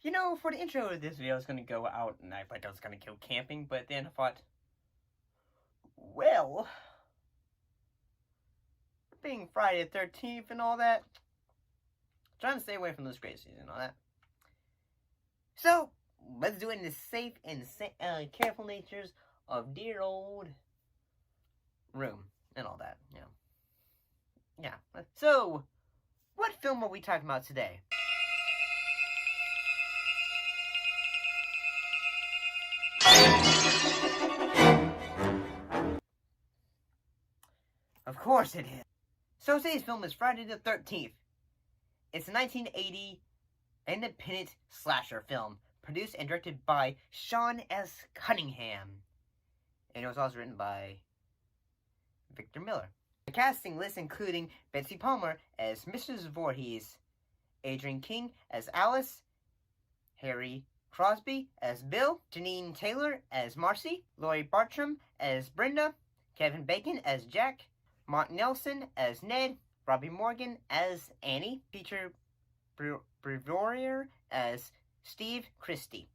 You know, for the intro of this video, I was going to go out and I was going to go camping, but then I thought, well, being Friday the 13th and all that, trying to stay away from those crazies and all that. So, let's do it in the safe and careful natures of dear old room and all that, you know. Yeah. So, what film are we talking about today? Of course it is. So today's film is Friday the 13th. It's a 1980 independent slasher film, produced and directed by Sean S. Cunningham. And it was also written by Victor Miller. The casting list including Betsy Palmer as Mrs. Voorhees, Adrienne King as Alice, Harry Crosby as Bill, Janine Taylor as Marcy, Laurie Bartram as Brenda, Kevin Bacon as Jack, Mark Nelson as Ned, Robbie Morgan as Annie, Peter Brevoort as Steve Christie,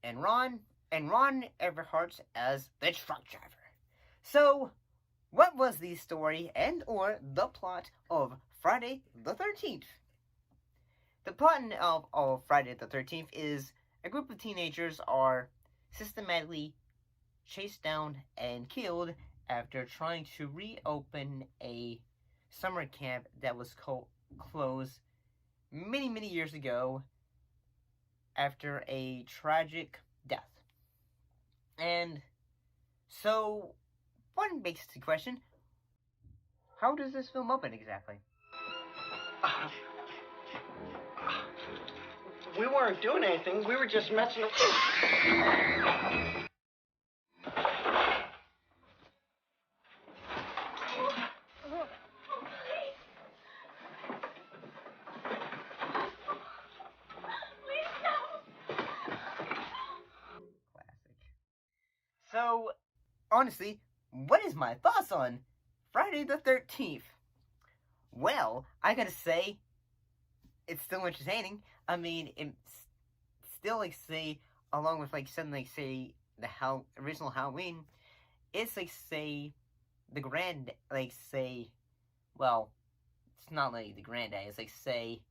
and Ron Everhart as the truck driver. So, what was the story and or the plot of Friday the 13th? The plot of Friday the 13th is a group of teenagers are systematically chased down and killed after trying to reopen a summer camp that was closed many years ago after a tragic death. And so, one basic question, how does this film open exactly? We weren't doing anything, we were just messing around. So, honestly, what is my thoughts on Friday the 13th? Well, I gotta say, it's still entertaining. I mean, it's still, like, say, along with, like, something like, say, the original Halloween, it's, like, say, the well, it's not like the granddad, it's, like, say,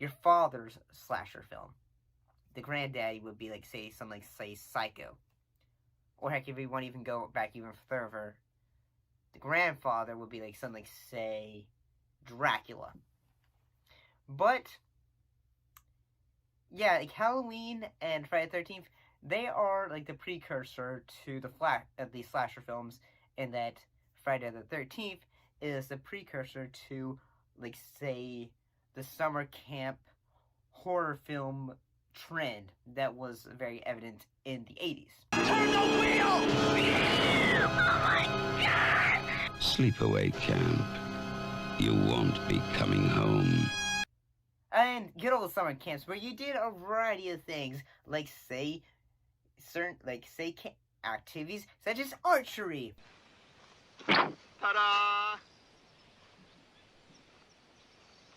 your father's slasher film. The granddaddy would be, like, say, something like, say, Psycho. Or heck, if we want to even go back even further, the grandfather would be like something like, say, Dracula. But, yeah, like Halloween and Friday the 13th, they are like the precursor to the slasher films, in that Friday the 13th is the precursor to, like, say, the summer camp horror film trend that was very evident in the 80s. Turn the wheel! Oh my God! Sleepaway Camp. You won't be coming home. And good old summer camps where you did a variety of things, like say activities such as archery. Ta-da!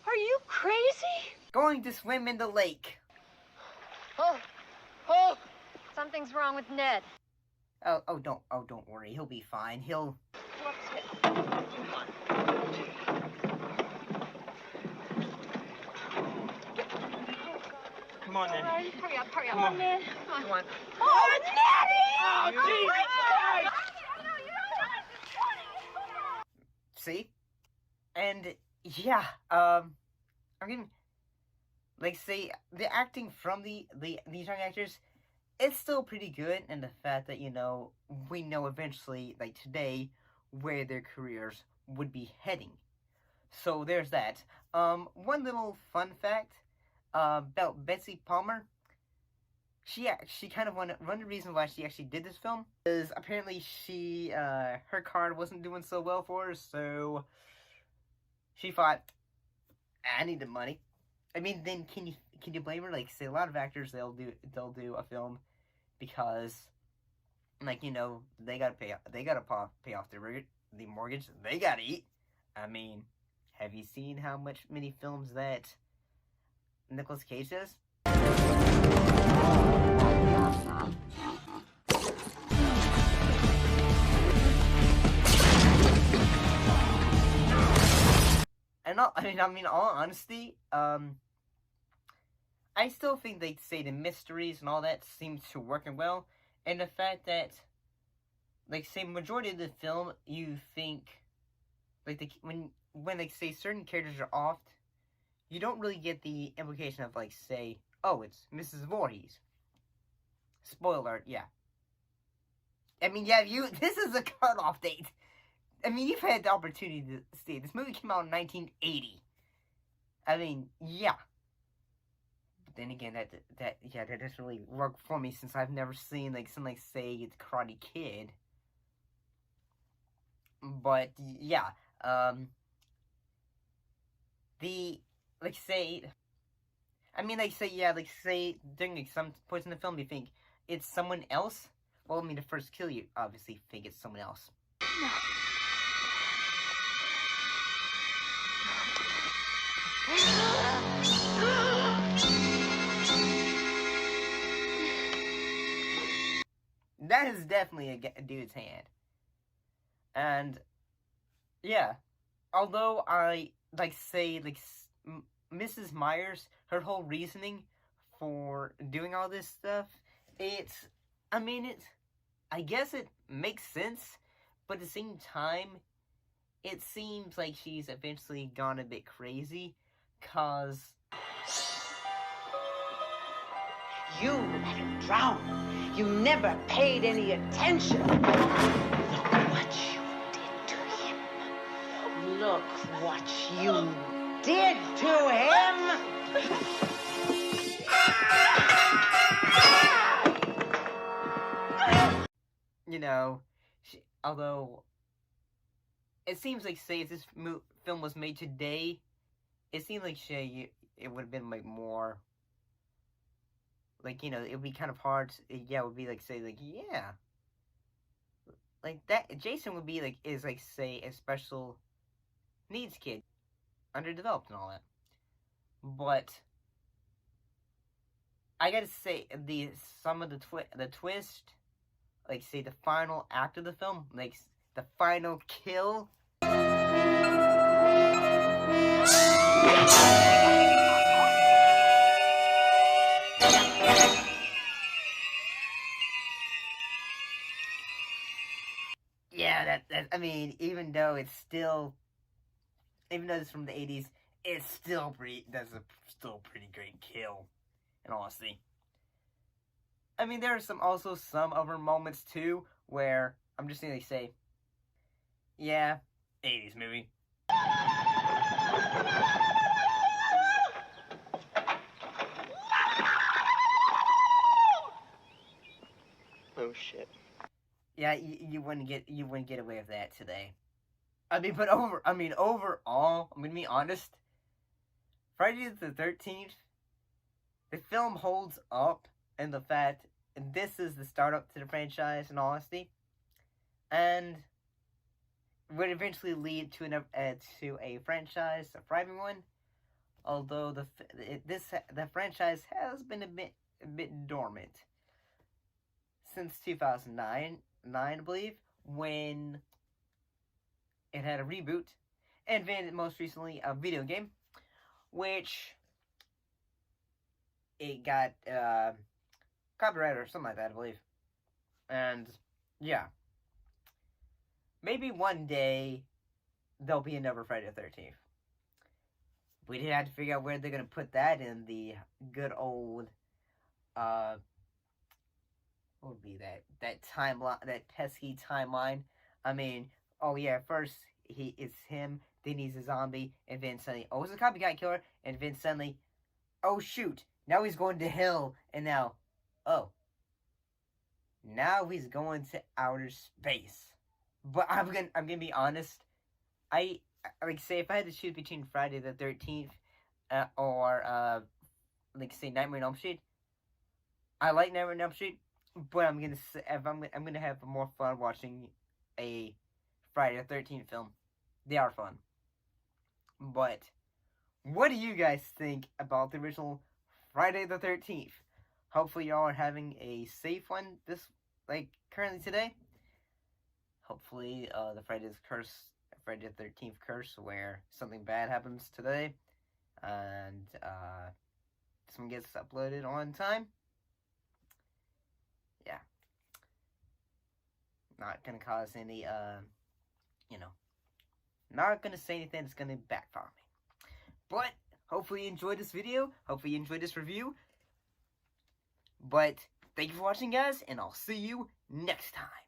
Are you crazy? Going to swim in the lake. Oh! Something's wrong with Ned. Don't worry, he'll be fine. He'll... Come on, Ned. Hurry up, Come on, Ned. Come on. Oh, Neddy! Oh, Jesus! See? And, yeah, I mean, like, say, the acting from these young actors, it's still pretty good, and the fact that, you know, we know eventually, like, today, where their careers would be heading. So, there's that. One little fun fact, about Betsy Palmer, she kind of one of the reasons why she actually did this film is apparently her card wasn't doing so well for her, so she thought, I need the money. I mean, then can you blame her? Like, say, a lot of actors, they'll do a film because, like, you know, they gotta pay off their the mortgage they gotta eat. I mean, have you seen how many films that Nicolas Cage does? And all honesty, I still think they say the mysteries and all that seems to working well, and the fact that, like, say, majority of the film, you think, like, when they say certain characters are off, you don't really get the implication of, like, say, oh, it's Mrs. Voorhees. Spoiler alert, yeah. I mean, yeah, this is a cutoff date. I mean, you've had the opportunity to see it. This movie came out in 1980. I mean, yeah. But then again, that doesn't really work for me since I've never seen, like, something like, say, it's Karate Kid. But, yeah, during, like, some points in the film, you think it's someone else? Well, I mean, to first kill you, obviously think it's someone else. That is definitely a dude's hand. And, yeah, although I, Mrs. Myers, her whole reasoning for doing all this stuff, I guess it makes sense, but at the same time, it seems like she's eventually gone a bit crazy, cause... You let him drown. You never paid any attention. Look what you did to him. Look what you did to him. You know, although it seems like, say, if this film was made today, it seems like, it would have been, like, more, like, you know, it would be kind of hard. It would be like, say, like, yeah, like that. Jason would be like, say, a special needs kid, underdeveloped and all that. But I gotta say, some of the twist, like, say, the final act of the film, like, the final kill. Yeah, I mean, even though it's still from the 80s, it's still still a pretty great kill, in honesty. I mean, there are also some other moments, too, where I'm just gonna say, yeah, 80s movie. Oh, shit. Yeah, you wouldn't get away with that today. I mean, but overall, I'm gonna be honest. Friday the 13th, the film holds up in the fact this is the startup to the franchise, in honesty, and would eventually lead to a franchise, a thriving one. Although the franchise has been a bit dormant since 2009, I believe, when it had a reboot, and then most recently a video game, which it got copyright or something like that, I believe. And yeah, maybe one day there'll be another Friday the 13th. We did have to figure out where they're gonna put that in the good old what would be that timeline, that pesky timeline. I mean, oh yeah, first it's him, then he's a zombie, and then suddenly, oh, it's a copycat killer, and then suddenly, oh shoot, now he's going to hell, and now, oh, now he's going to outer space. But I'm gonna be honest, I say if I had to choose between Friday the 13th or say Nightmare on Elm Street, I like Nightmare on Elm Street, but I'm gonna have more fun watching a Friday the 13th film. They are fun. But what do you guys think about the original Friday the 13th? Hopefully y'all are having a safe one currently today. Hopefully the Friday the 13th curse where something bad happens today and this one gets uploaded on time. Yeah. Not gonna cause any not gonna say anything that's gonna backfire me. But hopefully you enjoyed this video. Hopefully you enjoyed this review. But thank you for watching, guys, and I'll see you next time.